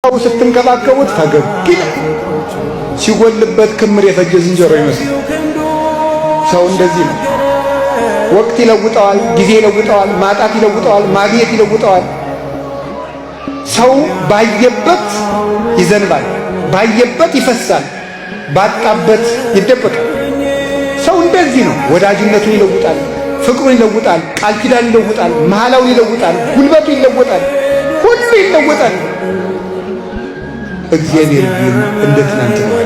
አው ስትንከባከቡት ፈገግ ይላል። ሲጎልበት ክምር የፈጀ ዝንጀሮ ይመስል ሰው እንደዚህ ነው። ወቅት ይለውጠዋል፣ ጊዜ ይለውጠዋል፣ ማጣት ይለውጠዋል፣ ማግኘት ይለውጠዋል። ሰው ባየበት ይዘንባል፣ ባየበት ይፈሳል፣ ባጣበት ይደበቃል። ሰው እንደዚህ ነው። ወዳጅነቱን ይለውጣል፣ ፍቅሩን ይለውጣል፣ ቃል ኪዳን ይለውጣል፣ መሐላውን ይለውጣል፣ ጉልበቱ ይለውጣል፣ ሁሉ ይለውጣል። እግዚአብሔር ግን እንደ ትናንት ነው።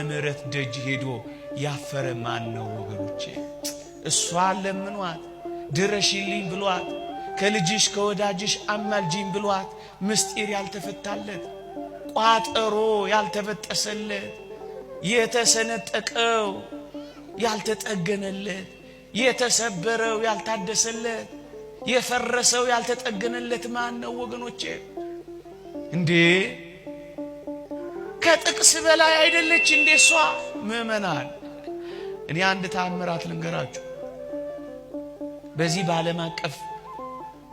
ምሕረት ደጅ ሄዶ ያፈረ ማን ነው ወገኖቼ? እሷ ለምኗት ድረሽልኝ ብሏት ከልጅሽ ከወዳጅሽ አማልጂኝ ብሏት ምስጢር ያልተፈታለት ቋጠሮ ያልተበጠሰለት የተሰነጠቀው ያልተጠገነለት የተሰበረው ያልታደሰለት የፈረሰው ያልተጠገነለት ማን ነው ወገኖቼ? እንዴ ከጥቅስ በላይ አይደለች እንዴ እሷ? ምእመናን እኔ አንድ ተአምራት ልንገራችሁ። በዚህ በዓለም አቀፍ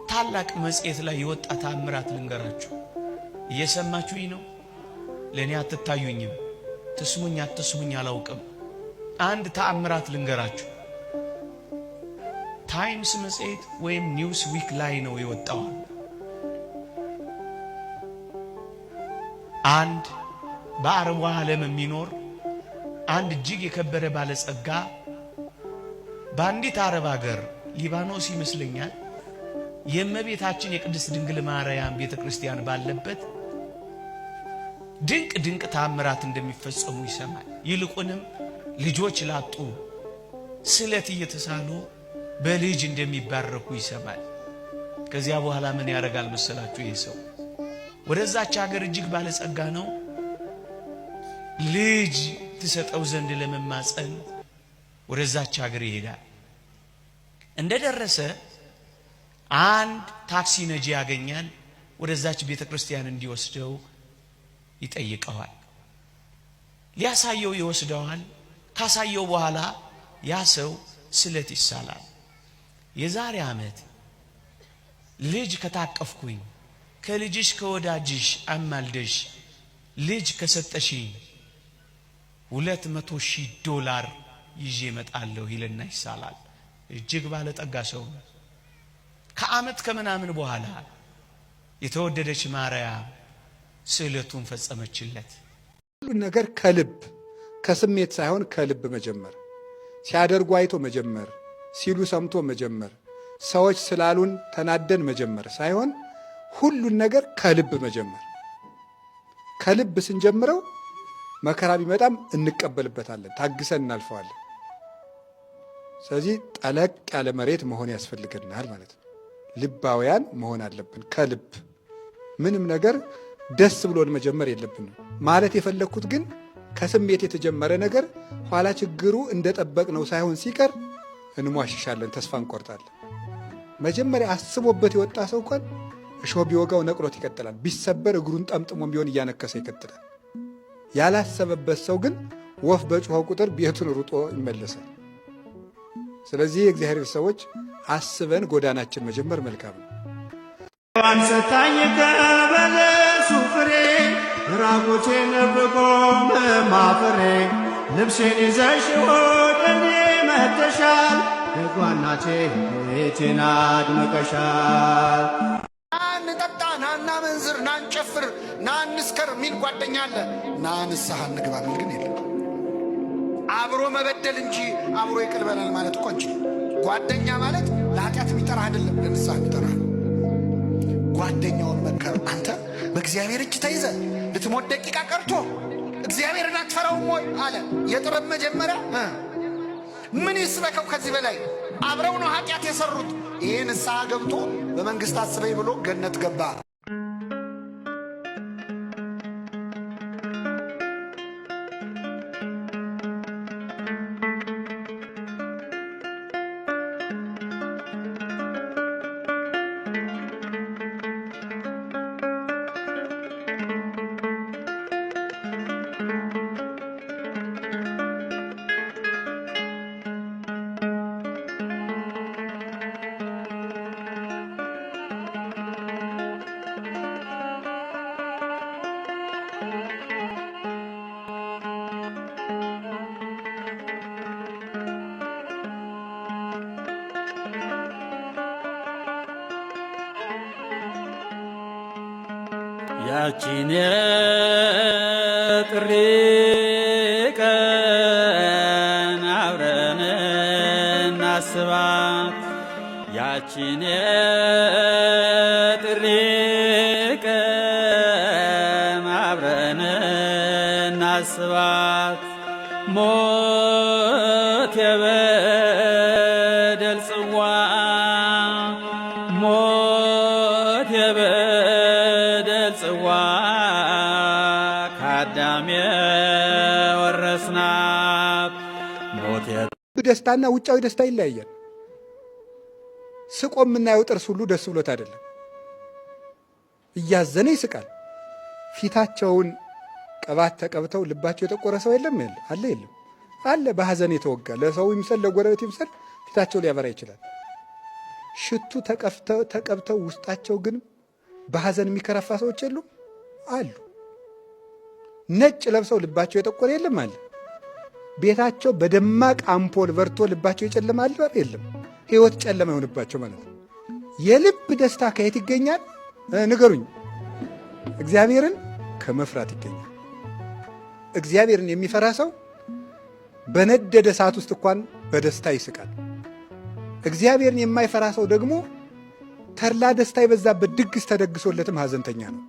ታላቅ መጽሔት ላይ የወጣ ተአምራት ልንገራችሁ። እየሰማችሁኝ ነው? ለኔ አትታዩኝም፣ ትስሙኝ አትስሙኝ አላውቅም። አንድ ተአምራት ልንገራችሁ። ታይምስ መጽሔት ወይም ኒውስ ዊክ ላይ ነው የወጣው። አንድ በአረቡ ዓለም የሚኖር አንድ እጅግ የከበረ ባለጸጋ በአንዲት አረብ ሀገር ሊባኖስ ይመስለኛል የእመቤታችን የቅድስት ድንግል ማርያም ቤተክርስቲያን ባለበት ድንቅ ድንቅ ተአምራት እንደሚፈጸሙ ይሰማል። ይልቁንም ልጆች ላጡ ስለት እየተሳሉ በልጅ እንደሚባረኩ ይሰማል። ከዚያ በኋላ ምን ያደርጋል መሰላችሁ? ይሄ ሰው ወደዛች ሀገር እጅግ ባለጸጋ ነው። ልጅ ትሰጠው ዘንድ ለመማፀን ወደዛች ሀገር ይሄዳል። እንደደረሰ አንድ ታክሲ ነጂ ያገኛል። ወደዛች ቤተክርስቲያን እንዲወስደው ይጠይቀዋል። ሊያሳየው ይወስደዋል። ካሳየው በኋላ ያ ሰው ስለት ይሳላል። የዛሬ ዓመት ልጅ ከታቀፍኩኝ ከልጅሽ ከወዳጅሽ አማልደሽ ልጅ ከሰጠሽኝ $200,000 ይዤ እመጣለሁ ይልና ይሳላል። እጅግ ባለጠጋ ሰው ነው። ከዓመት ከምናምን በኋላ የተወደደች ማርያም ስዕለቱን ፈጸመችለት። ሁሉ ነገር ከልብ ከስሜት ሳይሆን ከልብ መጀመር፣ ሲያደርጉ አይቶ መጀመር፣ ሲሉ ሰምቶ መጀመር፣ ሰዎች ስላሉን ተናደን መጀመር ሳይሆን ሁሉን ነገር ከልብ መጀመር። ከልብ ስንጀምረው መከራ ቢመጣም እንቀበልበታለን፣ ታግሰን እናልፈዋለን። ስለዚህ ጠለቅ ያለ መሬት መሆን ያስፈልገናል ማለት ነው። ልባውያን መሆን አለብን። ከልብ ምንም ነገር ደስ ብሎን መጀመር የለብንም። ማለት የፈለግኩት ግን ከስሜት የተጀመረ ነገር ኋላ ችግሩ እንደጠበቅነው ሳይሆን ሲቀር እንሟሽሻለን፣ ተስፋ እንቆርጣለን። መጀመሪያ አስቦበት የወጣ ሰው እንኳን እሾህ ቢወጋው ነቅሎት ይቀጥላል። ቢሰበር እግሩን ጠምጥሞ ቢሆን እያነከሰ ይቀጥላል። ያላሰበበት ሰው ግን ወፍ በጮኸ ቁጥር ቤቱን ሩጦ ይመለሳል። ስለዚህ የእግዚአብሔር ሰዎች አስበን ጎዳናችን መጀመር መልካም ነው። አንሰታኝ ከበለሱ ፍሬ ራቁቴን ብቆም ማፈሬ ልብሴን ይዘሽ ወደኔ መጥተሻል፣ የጓናቴ ቤቴን አድምቀሻል። እንጠጣ፣ ናና መንዝር፣ ናንጨፍር፣ ናንስከር ሚል ጓደኛ አለ። ናንስሐ እንግባ ሚል ግን የለም። አብሮ መበደል እንጂ አብሮ ይቅር በላል ማለት እኮ እንጂ ጓደኛ ማለት ለኃጢአት የሚጠራ አይደለም፣ ለንስሐ የሚጠራ ነው። ጓደኛውን መከር። አንተ በእግዚአብሔር እጅ ተይዘ ልትሞት ደቂቃ ቀርቶ እግዚአብሔርን አትፈራውም ወይ አለ። የጥበብ መጀመሪያ ምን ይስበከው ከዚህ በላይ? አብረው ነው ኃጢአት የሰሩት። ይሄ ንስሐ ገብቶ በመንግስት አስበኝ ብሎ ገነት ገባ። ያቺን የጥሪ ቀን አብረን እናስባት። ያቺን የጥሪ ቀን አብረን እናስባት። ሞት የበደል ጽዋ ሞት የበደል ጽዋ ከአዳም የወረስናት ሞት ደስታና ውጫዊ ደስታ ይለያያል። ስቆ የምናየው ጥርስ ሁሉ ደስ ብሎት አይደለም። እያዘነ ይስቃል። ፊታቸውን ቅባት ተቀብተው ልባቸው የጠቆረ ሰው የለም አለ የለም አለ። በሐዘን የተወጋ ለሰው ይምሰል ለጎረቤት ይምሰል ፊታቸው ሊያበራ ይችላል። ሽቱ ተቀብተው ውስጣቸው ግን በሐዘን የሚከረፋ ሰዎች የሉም አሉ። ነጭ ለብሰው ልባቸው የጠቆረ የለም አለ። ቤታቸው በደማቅ አምፖል በርቶ ልባቸው የጨለማ አለ የለም። ሕይወት ጨለማ ይሆንባቸው ማለት ነው። የልብ ደስታ ከየት ይገኛል ንገሩኝ? እግዚአብሔርን ከመፍራት ይገኛል። እግዚአብሔርን የሚፈራ ሰው በነደደ እሳት ውስጥ እንኳን በደስታ ይስቃል። እግዚአብሔርን የማይፈራ ሰው ደግሞ ተድላ ደስታ የበዛበት ድግስ ተደግሶለትም ሐዘንተኛ ነው።